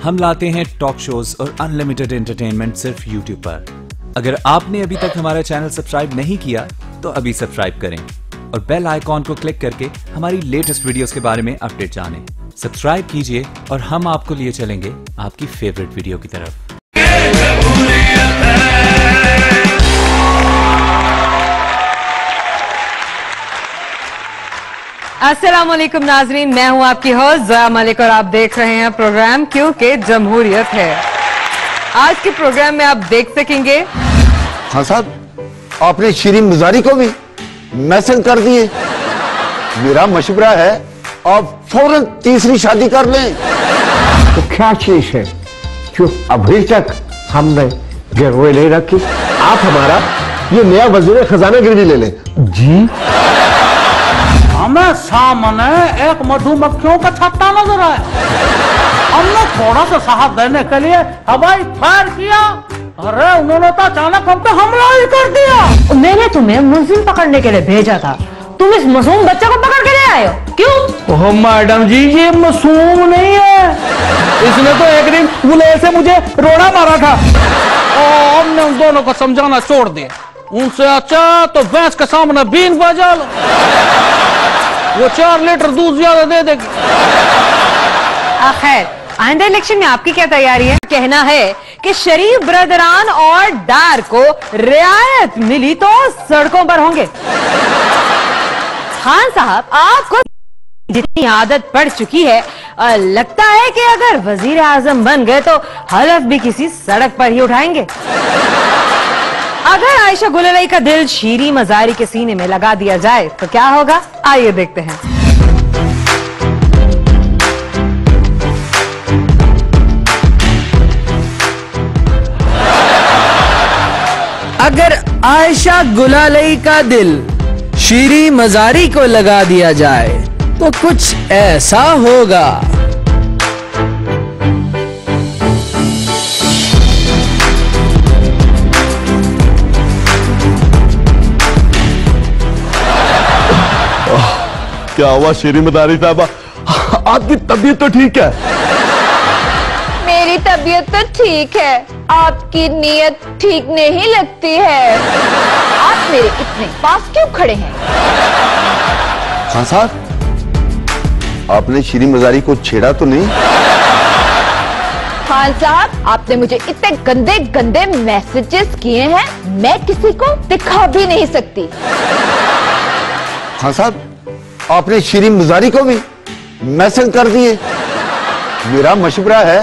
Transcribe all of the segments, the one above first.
हम लाते हैं talk shows और अनलिमिटेड एंटरटेनमेंट सिर्फ यूट्यूब पर। अगर आपने अभी तक हमारा चैनल सब्सक्राइब नहीं किया तो अभी सब्सक्राइब करें और बेल आइकॉन को क्लिक करके हमारी लेटेस्ट वीडियोस के बारे में अपडेट जानें। सब्सक्राइब कीजिए और हम आपको लिए चलेंगे आपकी फेवरेट वीडियो की तरफ। अस्सलाम वालेकुम नाजरीन, मैं हूं आपकी होस्ट ज़ोया मलिक और आप देख रहे हैं प्रोग्राम क्योंकि जमहूरियत है। आज के प्रोग्राम में आप देख सकेंगे। हाँ साहब, आपने शीरीन मुजारी को भी मैसेज कर दिए। मेरा मशवरा है आप फौरन तीसरी शादी कर लें। तो क्या चीज है जो अभी तक हमने गिरवे नहीं रखी? आप हमारा ये नया वजीर खजाना गिरवी ले लें। जी, हमें सामने एक मधुमक्खियों का छत्ता नजर आया। हमने थोड़ा सा साहस देने के लिए हवाई फायर किया। अरे उन्होंने तो अचानक हम पे हमला ही कर दिया। मैंने तुम्हें मुलजिम पकड़ने के लिए भेजा था, तुम इस मासूम बच्चे को पकड़ के ले आए हो, क्यों? ओह मैडम जी, ये मासूम नहीं है। इसने तो एक दिन गुलेल से मुझे रोड़ा मारा था और हमने उन दोनों को समझाना छोड़ दिया। उनसे अच्छा तो भैंस के सामने बीन बजा लो, वो 4 लीटर दूध ज्यादा दे देगी। खैर, आइंदा इलेक्शन में आपकी क्या तैयारी है? कहना है कि शरीफ ब्रदरान और डार को रियायत मिली तो सड़कों पर होंगे। खान साहब, आपको जितनी आदत पड़ चुकी है, लगता है कि अगर वजीर आजम बन गए तो हलफ भी किसी सड़क पर ही उठाएंगे। अगर आयशा गुलरई का दिल शीरी मजारी के सीने में लगा दिया जाए तो क्या होगा? आइए देखते हैं। अगर आयशा गुलरई का दिल शीरी मजारी को लगा दिया जाए तो कुछ ऐसा होगा। क्या हुआ शीरीन मुजारी साहबा, आपकी तबीयत तो ठीक है? मेरी तबीयत तो ठीक है, आपकी नीयत ठीक नहीं लगती है। आप मेरे इतने पास क्यों खड़े हैं? हाँ साहब, आपने शीरीन मुजारी को छेड़ा तो नहीं? खान साहब, आपने मुझे इतने गंदे गंदे मैसेजेस किए हैं, मैं किसी को दिखा भी नहीं सकती। हाँ साहब, आपने शीरीन मुजारी को भी मैसेज कर दिए। मेरा मशवरा है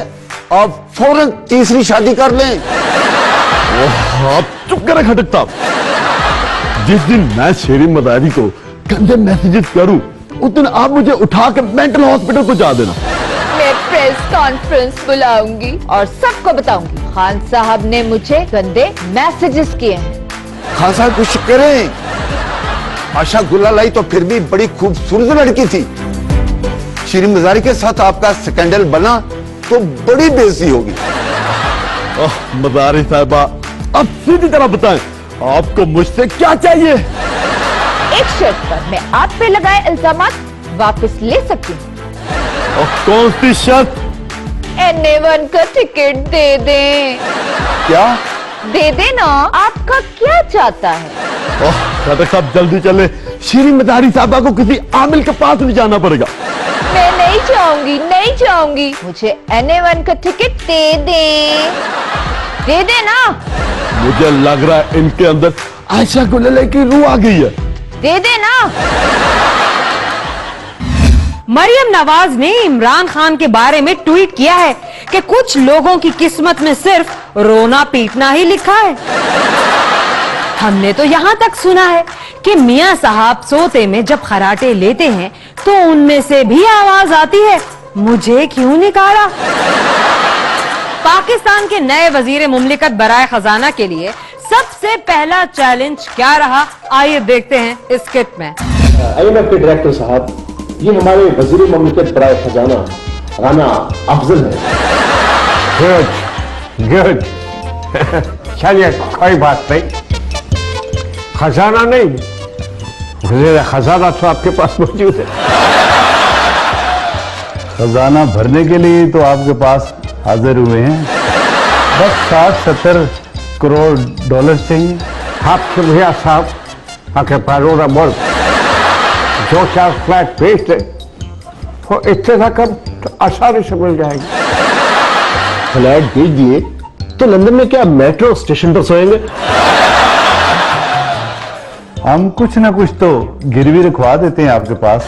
आप फौरन तीसरी शादी कर लें। आप चुप करें खटक साहब, जिस दिन मैं शीरीन मुजारी को गंदे मैसेजेस करूं उस दिन आप मुझे उठा के मेंटल हॉस्पिटल पहुंचा देना। मैं प्रेस कॉन्फ्रेंस बुलाऊंगी और सबको बताऊंगी खान साहब ने मुझे गंदे मैसेजेस किए हैं। खान साहब कुछ करें, आशा गुलरई तो फिर भी बड़ी खूबसूरत लड़की थी। शीरीन मुजारी के साथ आपका स्कैंडल बना तो बड़ी बेइज्जती होगी। मुजारी साहबा, अब सीधी तरह बताएं, आपको मुझसे क्या चाहिए? एक शर्त पर मैं आप पे लगाए इल्जामात वापस ले सकती हूँ। और कौन सी शर्त? NA1 का टिकट दे दें। क्या दे देना? आपका क्या चाहता है? खटक साहब जल्दी चले, शीरीन मुजारी साहबा को किसी आमिल के पास नहीं जाना पड़ेगा। मैं नहीं चाहूंगी, नहीं चाहूंगी। मुझे NA1 का टिकट दे देना। मुझे लग रहा है इनके अंदर आयशा गुलरई की रूह आ गई है। दे देना। मरियम नवाज ने इमरान खान के बारे में ट्वीट किया है कि कुछ लोगों की किस्मत में सिर्फ रोना पीटना ही लिखा है। हमने तो यहां तक सुना है कि मियां साहब सोते में जब खराटे लेते हैं तो उनमें से भी आवाज आती है, मुझे क्यों निकाला? पाकिस्तान के नए वजीर मुमलिकत बराए खजाना के लिए सबसे पहला चैलेंज क्या रहा? आइए देखते हैं इस क्लिप में। IMF के डायरेक्टर साहब, ये हमारे वजीर मुमलिकत बराए खजाना राना अफजल है। गुड चलिए कोई बात नहीं, खजाना नहीं, वजीर खजाना तो आपके पास मौजूद है। खजाना भरने के लिए तो आपके पास हाजिर हुए हैं। बस 60-70 करोड़ डॉलर चाहिए। आपके भैया साहब आके पैरोरा मुल्क 2-4 फ्लैट बेच दे, वो इतने रकम तो आसानी से मिल जाएगी। फ्लैट बेच दिए तो लंदन में क्या मेट्रो स्टेशन पर सोएंगे? हम कुछ ना कुछ तो गिरवी रखवा देते हैं आपके पास।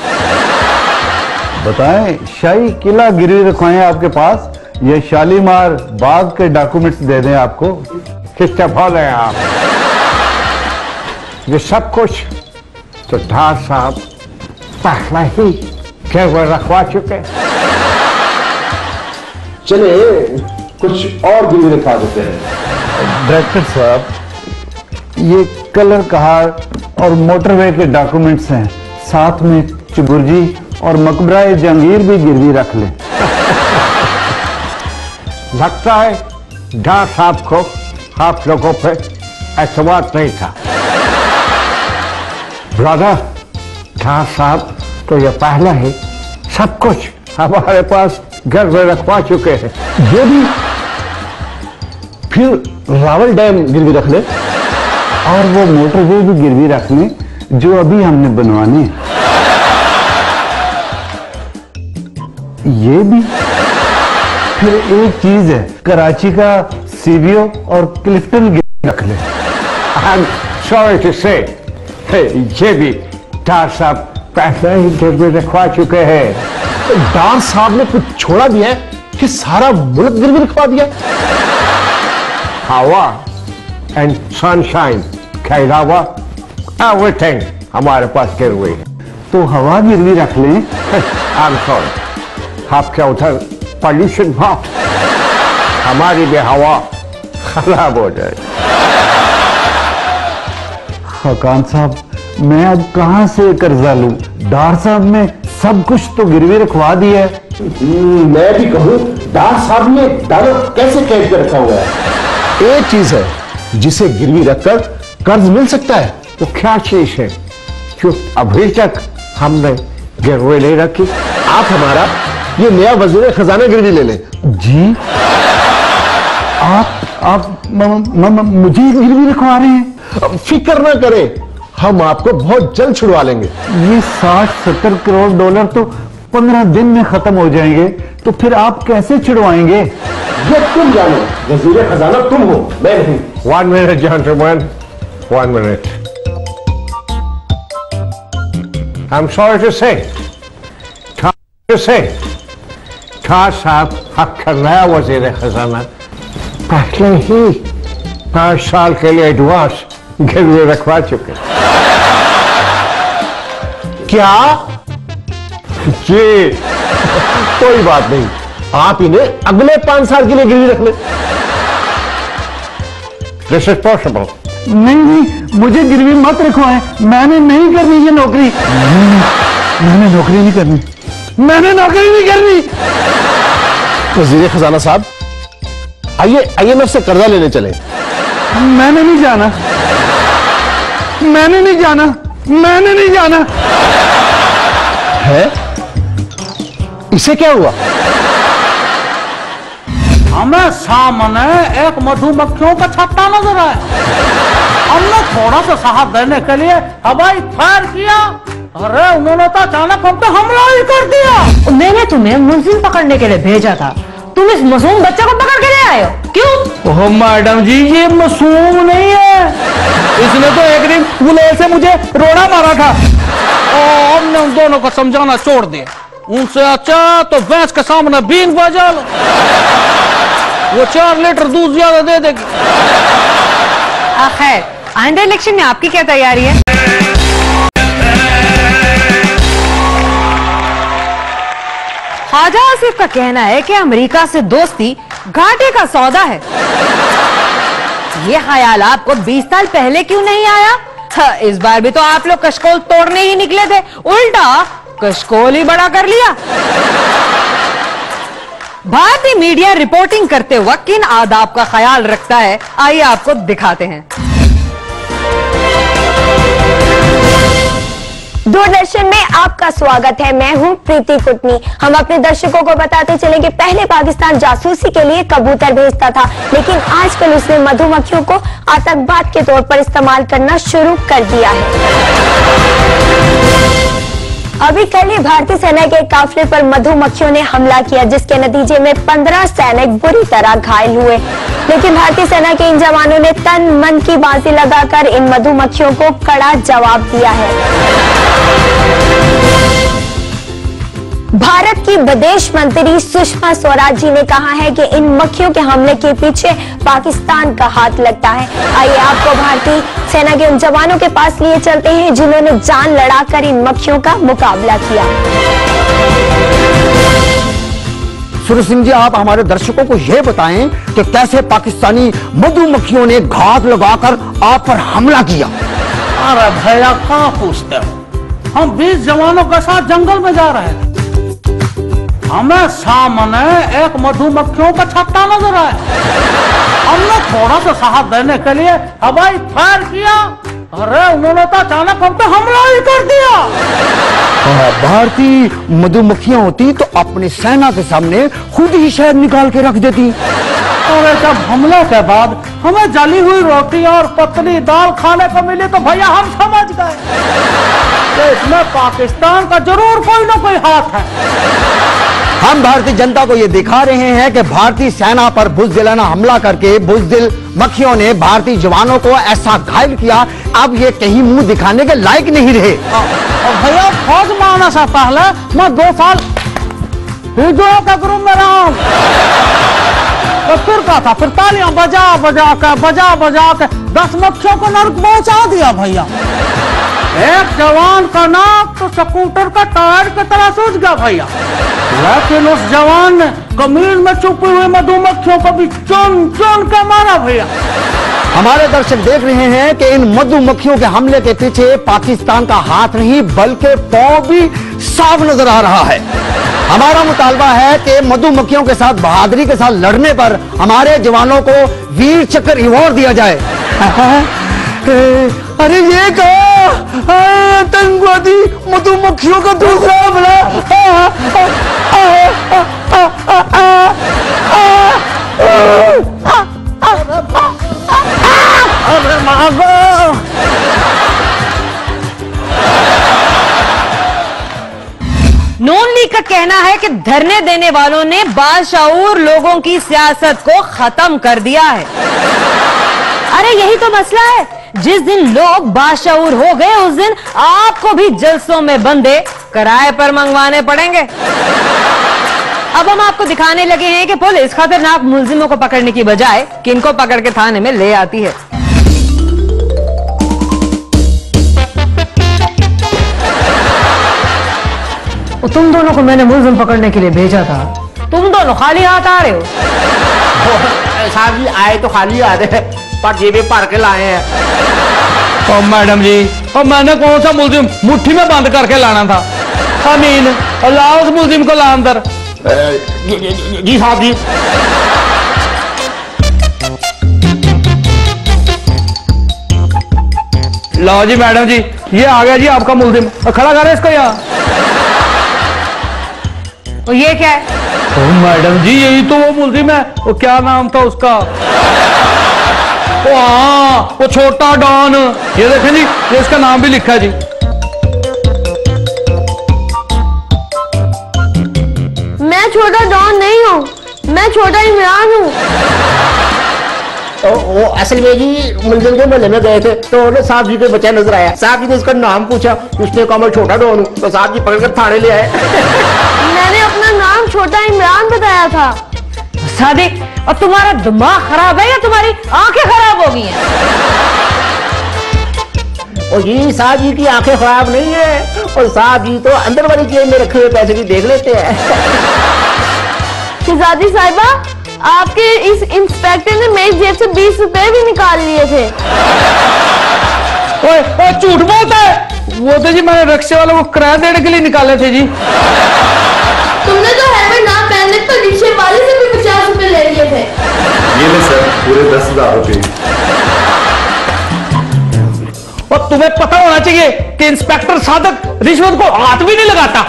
बताएं, शाही किला गिरवी रखवाएं आपके पास या शालीमार बाग के डॉक्यूमेंट्स दे दें आपको? किससे बोल रहे हैं आप? ये सब कुछ तो डार साहब पहला ही गिरवी रखवा चुके। चले कुछ और गिरवी रखवा देते हैं। डायरेक्टर साहब, ये कलर कहार और मोटरवे के डॉक्यूमेंट्स हैं, साथ में चुगुर्जी और मकबरा जहांगीर भी गिरवी रख लें। लगता है डार साहब को आप लोगों पे एतबार नहीं था। ब्रदर, डार साहब तो ये पहले ही सब कुछ हमारे पास घर में रखवा चुके हैं। ये भी फिर रावल डैम गिरवी रख ले और वो मोटरवे भी गिरवी रख लें जो अभी हमने बनवाने हैं। ये भी फिर एक चीज है, कराची का सीबीओ और क्लिफ्टन गिरवी रख लें। आई एम सॉरी टू से ये भी डार साहब पहले ही घर में रखवा चुके हैं। तो डार साहब ने कुछ छोड़ा भी है कि सारा मुल्क गिरवी रखवा दिया? हवा एंड सनशाइन के अलावा एवरीथिंग हमारे पास गिर हुई है। तो हवा गिरवी रख लें। आई एम सॉरी, आपके उधर पॉल्यूशन बहुत, हमारी भी हवा खराब हो जाए। खान साहब, मैं अब कहां से कर्जा लूं? डार साहब ने सब कुछ तो गिरवी रखवा दिया है। मैं भी कहूं, डार साहब ने डॉलर कैसे कैद कर रखा हुआ है? एक चीज है जिसे गिरवी रखकर कर्ज मिल सकता है। वो क्या चीज है जो अभी तक हमने गिरवी नहीं रखी? आप हमारा ये नया वजीर खजाना गिरवी ले लें। जी, आप मुझे गिरवी रखवा रहे हैं? फिक्र ना करें, हम आपको बहुत जल्द छुड़वा लेंगे। ये 60-70 करोड़ डॉलर तो 15 दिन में खत्म हो जाएंगे, तो फिर आप कैसे छुड़वाएंगे? ये तुम जानो, वजीर खजाना तुम हो, मैं नहीं। 1 minute gentlemen, 1 minute. I'm sorry to say, Khan साहब आपका नया वजीर खजाना पहले ही 5 साल के लिए एडवांस गिरवी रखवा चुके। क्या? जी, कोई बात नहीं, आप इन्हें अगले 5 साल के लिए गिरवी रख लें। This is possible. नहीं, मुझे गिरवी मत रखवाएं, मैंने नहीं करनी ये नौकरी। मैंने नौकरी नहीं करनी, मैंने नौकरी नहीं करनी। वजीर खजाना साहब, आइए IMF से कर्जा लेने चले। मैंने नहीं जाना, मैंने नहीं जाना, मैंने नहीं जाना। है? इसे क्या हुआ? हमें सामने एक मधुमक्खियों का छत्ता नजर आया। हमने थोड़ा सा साहब देने के लिए हवाई फायर किया, अरे उन्होंने तो अचानक हम पे हमला ही कर दिया। मैंने तुम्हें मुलजिम पकड़ने के लिए भेजा था, तुम इस मासूम बच्चे को पकड़ के ले आए हो, क्यों? ओह मैडम जी, ये मासूम नहीं है, इसने तो एक दिन गुलेल से मुझे रोना मारा था और हमने उन दोनों को समझाना छोड़ दिया। उनसे अच्छा तो भैंस के सामने बीन बजा लो, वो 4 लीटर दूध ज्यादा दे देगी। खैर, आइंदा इलेक्शन में आपकी क्या तैयारी है? ख्वाजा आसिफ का कहना है कि अमेरिका से दोस्ती घाटे का सौदा है। ये ख्याल आपको 20 साल पहले क्यों नहीं आया? इस बार भी तो आप लोग कशकोल तोड़ने ही निकले थे, उल्टा कशकोल ही बड़ा कर लिया। भारतीय मीडिया रिपोर्टिंग करते वक्त किन आदाब का ख्याल रखता है, आइए आपको दिखाते हैं। दूरदर्शन में आपका स्वागत है। मैं हूं प्रीति कुटनी। हम अपने दर्शकों को बताते चले कि पहले पाकिस्तान जासूसी के लिए कबूतर भेजता था, लेकिन आजकल उसने मधुमक्खियों को आतंकवाद के तौर पर इस्तेमाल करना शुरू कर दिया है। अभी कल ही भारतीय सेना के काफिले पर मधुमक्खियों ने हमला किया, जिसके नतीजे में 15 सैनिक बुरी तरह घायल हुए। लेकिन भारतीय सेना के इन जवानों ने तन मन की बाजी लगाकर इन मधुमक्खियों को कड़ा जवाब दिया है। भारत की विदेश मंत्री सुषमा स्वराज जी ने कहा है कि इन मक्खियों के हमले के पीछे पाकिस्तान का हाथ लगता है। आइए आपको भारतीय सेना के उन जवानों के पास लिए चलते हैं जिन्होंने जान लड़ाकर इन मक्खियों का मुकाबला किया। सूरज सिंह जी, आप हमारे दर्शकों को यह बताएं कि कैसे पाकिस्तानी मधुमक्खियों ने घात लगाकर आप पर हमला किया। अरे भैया कहाँ पूछते हो, हम 20 जवानों के साथ जंगल में जा रहे थे। हमें सामने एक मधुमक्खियों का छत्ता नजर आया। हमने थोड़ा सा साहस देने के लिए हवाई फायर किया। अरे उन्होंने तो अचानक हम पे हमला ही कर दिया। भारतीय मधुमक्खियां होती तो अपने सेना के सामने खुद ही शहद निकाल के रख देती। और जब हमले के बाद हमें जली हुई रोटी और पतली दाल खाने को मिली तो भैया हम समझ गए कि इसमें पाकिस्तान का जरूर कोई ना कोई हाथ है। हम भारतीय जनता को ये दिखा रहे हैं कि भारतीय सेना पर बुज़दिलाना हमला करके बुज़दिल मक्खियों ने भारतीय जवानों को ऐसा घायल किया, अब ये कहीं मुंह दिखाने के लायक नहीं रहे। और भैया फौज में आने से पहले मैं 2 साल हिजड़ों के ग्रुप में रहा हूं। तो फिर क्या था, फिर तालियां बजा बजा के 10 मक्खियों को नर्क पहुंचा दिया भैया। एक जवान का नाक तो स्कूटर का टायर की तरह सूझ गया भैया, लेकिन उस जवान ने कमीज में छुपी हुई मधुमक्खियों को भी चुन चुन के मारा भैया। हमारे दर्शक देख रहे हैं कि इन मधुमक्खियों के हमले के पीछे पाकिस्तान का हाथ नहीं बल्कि पांव भी साफ नजर आ रहा है। हमारा मुतालबा है कि मधुमक्खियों के साथ बहादुरी के साथ लड़ने पर हमारे जवानों को वीर चक्र अवार्ड दिया जाए। अरे ये कहा आतंकवादी मधुमक्खियों का दूसरा हमला। अरे मागो नून लीग का कहना है कि धरने देने वालों ने बाशऊर लोगों की सियासत को खत्म कर दिया है। अरे यही तो मसला है, जिस दिन लोग बाशऊर हो गए उस दिन आपको भी जलसों में बंदे किराए पर मंगवाने पड़ेंगे। अब हम आपको दिखाने लगे हैं कि पुलिस खतरनाक मुलजिमों को पकड़ने की बजाय किनको पकड़ के थाने में ले आती है। तुम दोनों को मैंने मुलजिम पकड़ने के लिए भेजा था, तुम दोनों खाली हाथ आ रहे हो। साहब जी आए तो खाली आ रहे हैं, पर जेबें भर के लाए हैं। ओ मैडम जी, और मैंने कौन सा मुलजिम मुट्ठी में बंद करके लाना था। अमीन लाओ उस मुलजिम को ला अंदर। जी साहब जी। लो जी मैडम जी, ये आ गया जी आपका मुलजिम, खड़ा करें इसको यहाँ। और ये क्या है? ओ मैडम जी यही तो वो मुलजिम है, वो क्या नाम था उसका, वो छोटा डॉन। ये देखें जी, ये इसका नाम भी लिखा है जी। मैं छोटा डॉन नहीं हूँ, मैं छोटा इमरान हूँ। वो असल में जी मुलजिम के मोहल्ले में गए थे तो उन्हें साहब जी के बच्चा नजर आया। साहब जी ने उसका नाम पूछा, उसने कहा मैं छोटा डॉन हूँ, तो साहब जी पकड़कर थाने ले आए। मैंने अपना नाम छोटा इमरान बताया था। सादिक, और तुम्हारा दिमाग खराब है या तुम्हारी आंखें खराब हो गई हैं? और जी साहब जी की आंखें खराब नहीं है, और साहब जी तो अंदर वाली जेब में रखे हुए पैसे भी देख लेते हैं। शहजादी साहिबा, आपके इस इंस्पेक्टर ने मेरी जेब से 20 रुपए भी निकाल लिए थे। ओए झूठ बोलता है, वो तो जी मैंने रिक्शे वालों को किराया देने के लिए निकाले थे जी। तुमने तो हेलमेट ना पहनने तो रिक्शे वाले से भी 50 रुपए ले लिए थे। ये ले सर पूरे 10,000 रुपए। और तुम्हें पता होना चाहिए कि इंस्पेक्टर सादक रिश्वत को हाथ भी नहीं लगाता।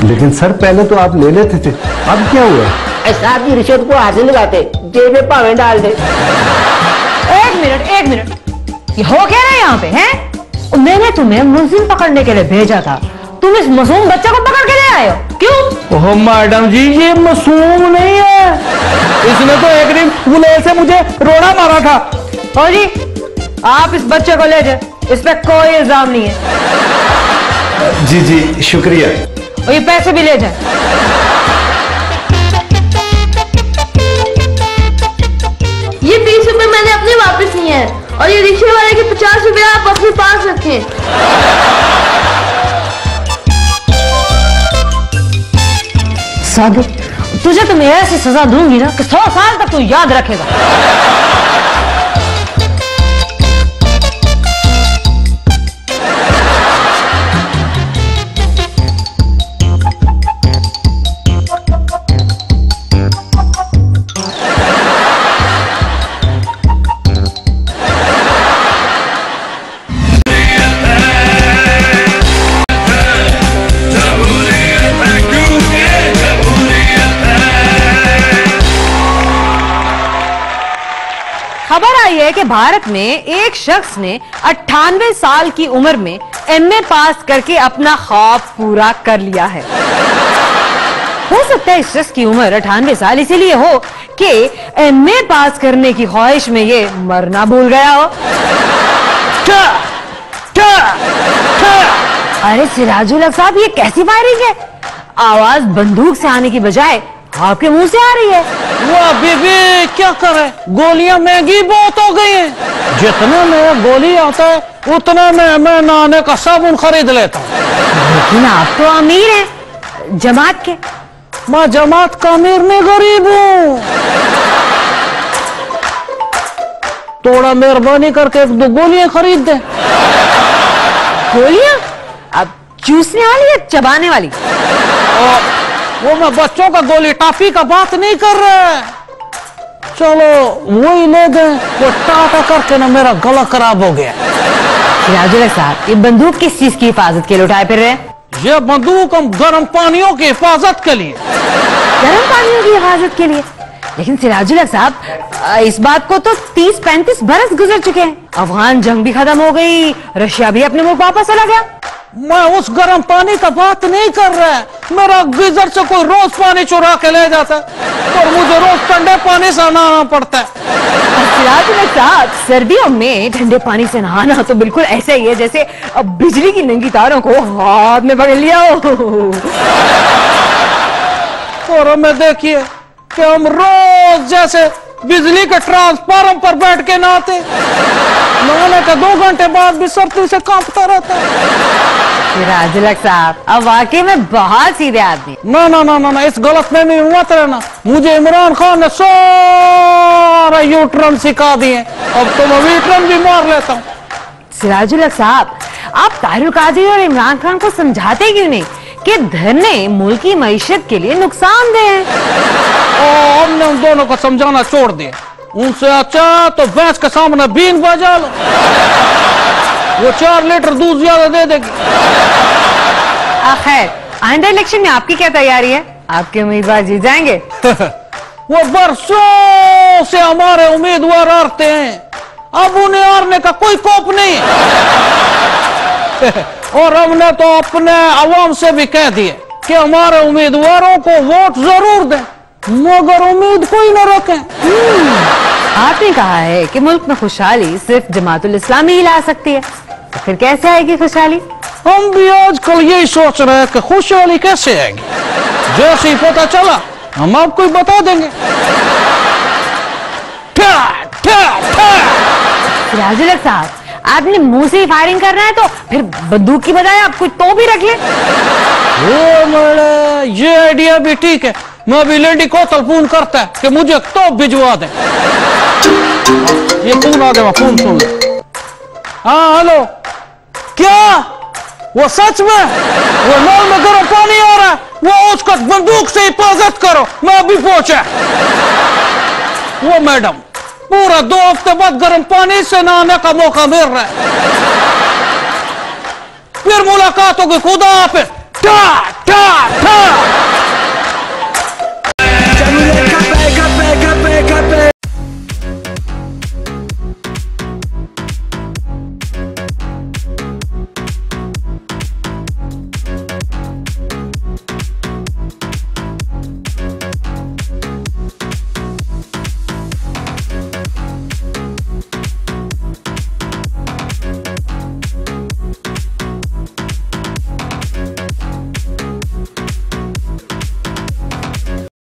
लेकिन सर पहले तो आप ले लेते थे, अब क्या हुआ? साहब की रिश्वत को हाथ नहीं लगाते, जेब में पावे डाल दे। एक मिनट, ये हो क्या रहा है यहाँ पे हैं? मैंने तुम्हें मुलजिम पकड़ने के लिए भेजा था, तुम इस मासूम बच्चे को पकड़ के ले आए हो, क्यों? ओह मैडम जी, ये मासूम नहीं है, इसने तो एक दिन गुलेल से मुझे रोड़ा मारा था। ओ जी, आप इस बच्चे को ले जाए, इस पे कोई इल्जाम नहीं है। जी जी शुक्रिया। और ये पैसे भी ले जाए। ये 20 रुपए मैंने अपने वापस लिए हैं और ये रिक्शे वाले के 50 रुपए आप अपने पास रखें। सादिक, तुझे तो मैं ऐसी सजा दूंगी ना कि 100 साल तक तू याद रखेगा। खबर आई है कि भारत में एक शख्स ने 98 साल की उम्र में एमए पास करके अपना ख्वाब पूरा कर लिया है। हो सकता है इस शख्स की उम्र 98 साल इसीलिए हो कि एमए पास करने की ख्वाहिश में ये मरना भूल गया हो। अरे सिराजुल हक साहब, ये कैसी फायरिंग है? आवाज बंदूक से आने की बजाय आपके मुंह से आ रही है। वाह बीबी, क्या करे, गोलियां महंगी बहुत हो गई हैं। जितना में गोली आता है उतना में मैं नहाने का साबुन खरीद लेता हूँ। लेकिन आप तो अमीर हैं, जमात के। मैं जमात का अमीर नहीं, गरीब हूँ। थोड़ा मेहरबानी करके 1-2 गोलियां खरीद दे। गोलियां? अब चूसने वाली या चबाने वाली? वो मैं बच्चों का गोली टाफी का बात नहीं कर रहे। चलो वही ले दे, वो टाटा करके ना मेरा गला खराब हो गया। सिराजुल हक साहब, ये बंदूक किस चीज की हिफाजत के लिए उठाए फिर रहे हैं? ये बंदूक हम गर्म पानियों की हिफाजत के लिए। गर्म पानियों की हिफाजत के लिए? लेकिन सिराजुल हक साहब, इस बात को तो 30-35 बरस गुजर चुके हैं। अफगान जंग भी खत्म हो गई, रशिया भी अपने मुल्क वापस चला गया। मैं उस गर्म पानी का बात नहीं कर रहा। मेरा गीजर से कोई रोज पानी चुरा के ले जाता है और मुझे रोज ठंडे पानी से नहाना पड़ता है। सिराजुल हक साहब, सर्दियों में ठंडे पानी से नहाना तो बिल्कुल ऐसे ही है जैसे बिजली की नंगी तारों को हाथ में पकड़ लिया हो। और हमें देखिए कि हम रोज जैसे बिजली के ट्रांसफार्मर पर बैठ के नहाते, नहाने के 2 घंटे बाद भी सर्दी से कांपता रहता है। सिराजुल हक साहब, अब वाकई में बहुत सीधे आदमी। ना ना ना ना, इस गलतफहमी में मत रहना। मुझे इमरान खान ने सारा यूटर्न सिखा दिए, अब तो मैं वीटर्न भी मार लेता हूँ। सिराजुल हक साहब, आप ताहिर कादरी और इमरान खान को समझाते क्यों नहीं कि धरने मुल्क की मईशत के लिए नुकसानदेह हैं? हमने उन दोनों को समझाना छोड़ दिया। उनसे अच्छा तो भैंस के सामने बीन बजा लो, वो 4 लीटर दूध ज्यादा दे देगी। खैर, आइंदा इलेक्शन में आपकी क्या तैयारी है? आपके उम्मीदवार जीत जाएंगे? वो बरसों से हमारे उम्मीदवार हारते हैं, अब उन्हें हारने का कोई खौफ नहीं। और हमने तो अपने अवाम से भी कह दिए कि हमारे उम्मीदवारों को वोट जरूर दें, मगर उम्मीद कोई न रखें। आपने कहा है कि मुल्क में खुशहाली सिर्फ जमातुल इस्लामी ही ला सकती है, तो फिर कैसे आएगी खुशहाली? हम भी आजकल यही सोच रहे हैं कि खुशहाली कैसे आएगी। जैसे ही पता चला हम आपको ही बता देंगे। सिराजुल हक साहब, आपने मुंह से ही फायरिंग करना है तो फिर बंदूक की बजाय आप कोई तोप भी रख ले। ये आइडिया भी ठीक है। मैं अभी लेडी को टेलीफोन करता है कि मुझे तोप भिजवा दे। ये फोन आ गया, फोन सुन ले। हाँ हेलो, क्या वो सच में वो नल में गर्म पानी आ रहा है? वो उसको बंदूक से हिफाजत करो, मैं अभी पहुंचा। वो मैडम पूरा 2 हफ्ते बाद गर्म पानी से नहाने का मौका मिल रहा है। फिर मुलाकात होगी, खुदा हाफिज। टा टा टा।